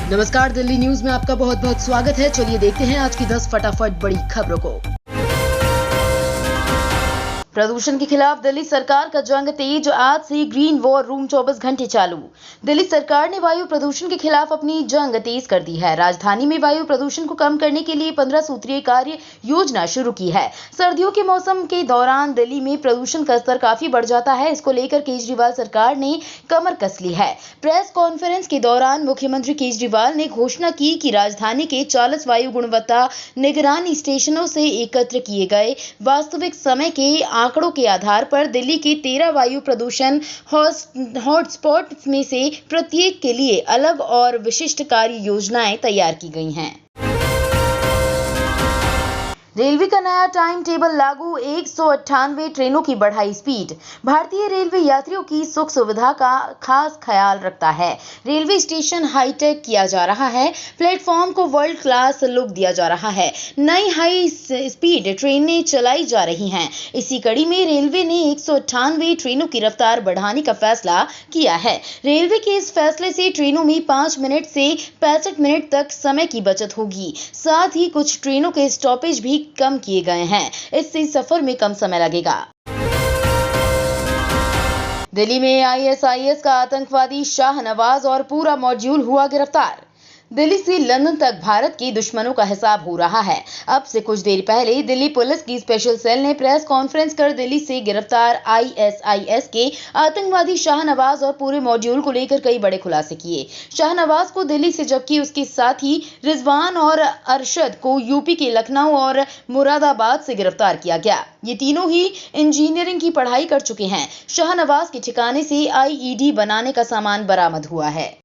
नमस्कार, दिल्ली न्यूज में आपका बहुत बहुत स्वागत है। चलिए देखते हैं आज की 10 फटाफट बड़ी खबरों को। प्रदूषण के खिलाफ दिल्ली सरकार का जंग तेज, आज से ग्रीन वॉर रूम 24 घंटे चालू। दिल्ली सरकार ने वायु प्रदूषण के खिलाफ अपनी जंग तेज कर दी है। राजधानी में वायु प्रदूषण को कम करने के लिए 15 सूत्रीय कार्य योजना शुरू की है। सर्दियों के मौसम के दौरान दिल्ली में प्रदूषण का स्तर काफी बढ़ जाता है। इसको लेकर केजरीवाल सरकार ने कमर कस ली है। प्रेस कॉन्फ्रेंस के दौरान मुख्यमंत्री केजरीवाल ने घोषणा की कि राजधानी के 40 वायु गुणवत्ता निगरानी स्टेशनों से एकत्र किए गए वास्तविक समय के आंकड़ों के आधार पर दिल्ली के 13 वायु प्रदूषण हॉटस्पॉट में से प्रत्येक के लिए अलग और विशिष्ट कार्य योजनाएं तैयार की गई हैं। रेलवे का नया टाइम टेबल लागू, 198 ट्रेनों की बढ़ाई स्पीड। भारतीय रेलवे यात्रियों की सुख सुविधा का खास ख्याल रखता है। रेलवे स्टेशन हाईटेक किया जा रहा है, प्लेटफॉर्म को वर्ल्ड क्लास लुक दिया जा रहा है, नई हाई स्पीड ट्रेनें चलाई जा रही हैं। इसी कड़ी में रेलवे ने 198 ट्रेनों की रफ्तार बढ़ाने का फैसला किया है। रेलवे के इस फैसले से ट्रेनों में 5 मिनट से 65 मिनट तक समय की बचत होगी। साथ ही कुछ ट्रेनों के स्टॉपेज भी कम किए गए हैं। इससे सफर में कम समय लगेगा। दिल्ली में आईएसआईएस का आतंकवादी शाहनवाज और पूरा मॉड्यूल हुआ गिरफ्तार। दिल्ली से लंदन तक भारत के दुश्मनों का हिसाब हो रहा है। अब से कुछ देर पहले दिल्ली पुलिस की स्पेशल सेल ने प्रेस कॉन्फ्रेंस कर दिल्ली से गिरफ्तार आईएसआईएस के आतंकवादी शाहनवाज और पूरे मॉड्यूल को लेकर कई बड़े खुलासे किए। शाहनवाज को दिल्ली से, जबकि उसके साथी रिजवान और अरशद को यूपी के लखनऊ और मुरादाबाद से गिरफ्तार किया गया। ये तीनों ही इंजीनियरिंग की पढ़ाई कर चुके हैं। शाहनवाज के ठिकाने से आईईडी बनाने का सामान बरामद हुआ है।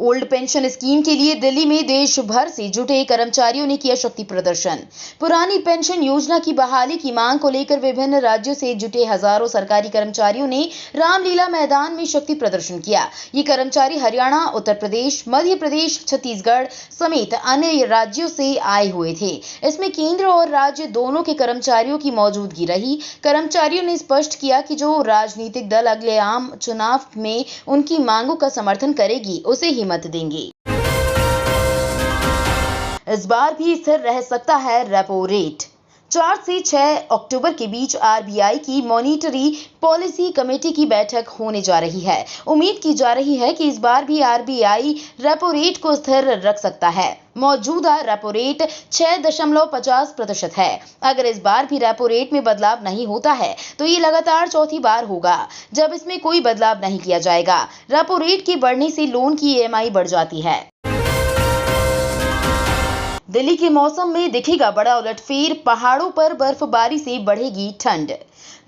ओल्ड पेंशन स्कीम के लिए दिल्ली में देश भर से जुटे कर्मचारियों ने किया शक्ति प्रदर्शन। पुरानी पेंशन योजना की बहाली की मांग को लेकर विभिन्न राज्यों से जुटे हजारों सरकारी कर्मचारियों ने रामलीला मैदान में शक्ति प्रदर्शन किया। ये कर्मचारी हरियाणा, उत्तर प्रदेश, मध्य प्रदेश, छत्तीसगढ़ समेत अन्य राज्यों से आए हुए थे। इसमें केंद्र और राज्य दोनों के कर्मचारियों की मौजूदगी रही। कर्मचारियों ने स्पष्ट किया कि जो राजनीतिक दल अगले आम चुनाव में उनकी मांगों का समर्थन करेगी, उसे ही मत देंगे। इस बार भी स्थिर रह सकता है रेपो रेट। 4 से 6 अक्टूबर के बीच आरबीआई की मॉनिटरी पॉलिसी कमेटी की बैठक होने जा रही है। उम्मीद की जा रही है कि इस बार भी आरबीआई रेपो रेट को स्थिर रख सकता है। मौजूदा रेपो रेट 6.50% है। अगर इस बार भी रेपो रेट में बदलाव नहीं होता है तो ये लगातार चौथी बार होगा जब इसमें कोई बदलाव नहीं किया जाएगा। रेपो रेट के बढ़ने से लोन की ईएमआई बढ़ जाती है। दिल्ली के मौसम में दिखेगा बड़ा उलटफेर, पहाड़ों पर बर्फबारी से बढ़ेगी ठंड।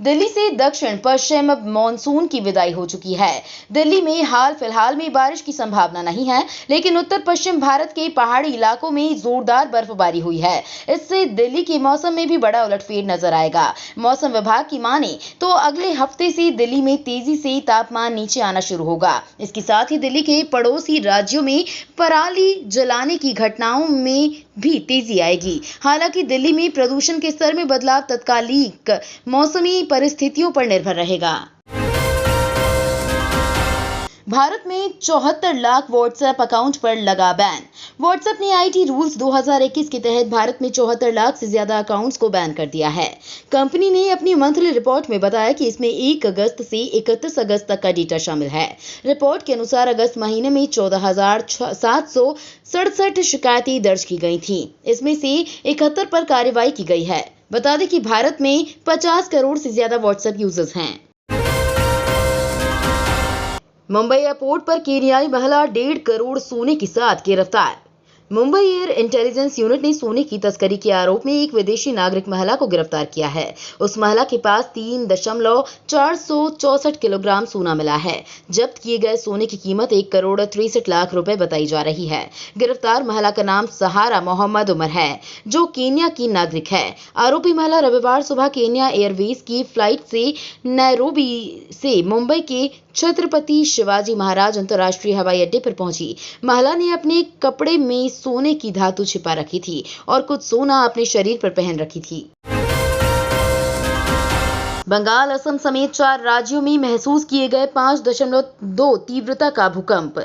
दिल्ली से दक्षिण पश्चिम मॉनसून की विदाई हो चुकी है। दिल्ली में हाल फिलहाल में बारिश की संभावना नहीं है, लेकिन उत्तर पश्चिम भारत के पहाड़ी इलाकों में जोरदार बर्फबारी हुई है। इससे दिल्ली के मौसम में भी बड़ा उलटफेर नजर आएगा। मौसम विभाग की माने तो अगले हफ्ते से दिल्ली में तेजी से तापमान नीचे आना शुरू होगा। इसके साथ ही दिल्ली के पड़ोसी राज्यों में पराली जलाने की घटनाओं में भी तेजी आएगी। हालांकि दिल्ली में प्रदूषण के स्तर में बदलाव तत्कालिक मौसमी परिस्थितियों पर निर्भर रहेगा। भारत में 74 लाख व्हाट्सएप अकाउंट पर लगा बैन। व्हाट्सएप ने आईटी रूल्स 2021 के तहत भारत में 74 लाख से ज्यादा अकाउंट्स को बैन कर दिया है। कंपनी ने अपनी मंथली रिपोर्ट में बताया कि इसमें 1 अगस्त से 31 अगस्त तक का डेटा शामिल है। रिपोर्ट के अनुसार अगस्त महीने में 14,767 शिकायतें दर्ज की गई थीं। इसमें से 71 पर कार्रवाई की गई है। बता दें कि भारत में 50 करोड़ से ज्यादा व्हाट्सएप यूजर्स हैं। मुंबई एयरपोर्ट पर केन्याई महिला 1.5 करोड़ सोने के साथ गिरफ्तार। मुंबई एयर इंटेलिजेंस यूनिट ने सोने की तस्करी के आरोप में एक विदेशी नागरिक महिला को गिरफ्तार किया है। उस महिला के पास 3.464 किलोग्राम सोना मिला है। जब्त किए गए सोने की कीमत 1 करोड़ 63 लाख रुपए बताई जा रही है। गिरफ्तार महिला का नाम सहारा मोहम्मद उमर है, जो केन्या की नागरिक है। आरोपी महिला रविवार सुबह केन्या एयरवेज की फ्लाइट से नैरोबी से मुंबई के छत्रपति शिवाजी महाराज अंतर्राष्ट्रीय हवाई अड्डे पर पहुंची। महिला ने अपने कपड़े में सोने की धातु छिपा रखी थी और कुछ सोना अपने शरीर पर पहन रखी थी। बंगाल, असम समेत 4 राज्यों में महसूस किए गए 5.2 तीव्रता का भूकंप।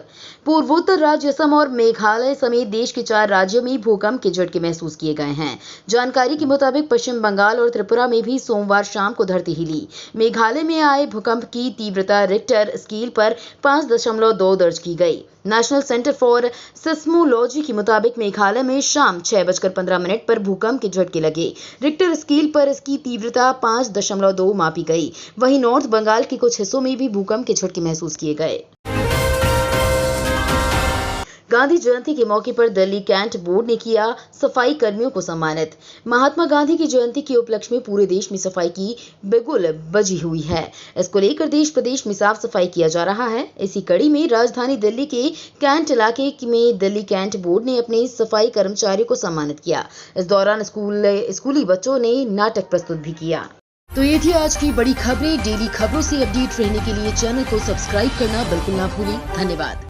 पूर्वोत्तर राज्य असम और मेघालय समेत देश के 4 राज्यों में भूकंप के झटके महसूस किए गए हैं। जानकारी के मुताबिक पश्चिम बंगाल और त्रिपुरा में भी सोमवार शाम को धरती हिली। मेघालय में आए भूकंप की तीव्रता रिक्टर स्केल पर 5.2 दर्ज की गई। नेशनल सेंटर फॉर सिस्मोलॉजी के मुताबिक मेघालय में शाम 6:15 पर भूकंप के झटके लगे। रिक्टर स्केल पर इसकी तीव्रता 5.2 मापी गई। वहीं नॉर्थ बंगाल के कुछ हिस्सों में भी भूकंप के झटके महसूस किए गए। गांधी जयंती के मौके पर दिल्ली कैंट बोर्ड ने किया सफाई कर्मियों को सम्मानित। महात्मा गांधी की जयंती के उपलक्ष्य में पूरे देश में सफाई की बिगुल बजी हुई है। इसको लेकर देश प्रदेश में साफ सफाई किया जा रहा है। इसी कड़ी में राजधानी दिल्ली के कैंट इलाके में दिल्ली कैंट बोर्ड ने अपने सफाई कर्मचारियों को सम्मानित किया। इस दौरान स्कूली बच्चों ने नाटक प्रस्तुत भी किया। तो ये थी आज की बड़ी खबरें। डेली खबरों से अपडेट रहने के लिए चैनल को सब्सक्राइब करना बिल्कुल ना भूलें। धन्यवाद।